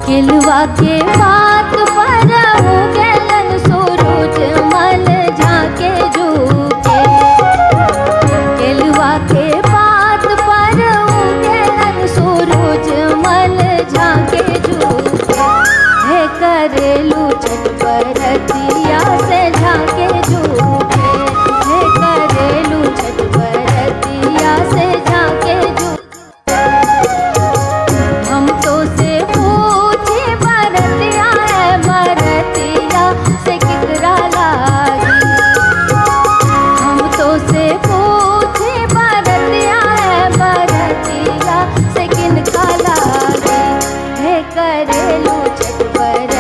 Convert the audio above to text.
केलवा के बात पर उगलन सूरज मल झाके झुके। केलवा के बात पर उगलन सूरज मल झाके झुके। है करेलू छठ बरतिया से झाके झुके। है करेलू छठ बरतिया से झाके झुके। हम तो से से किकरा लागी। हम तो से पूछे बरतिया है बरतिया से किनका लागी। है करेलू छठ पर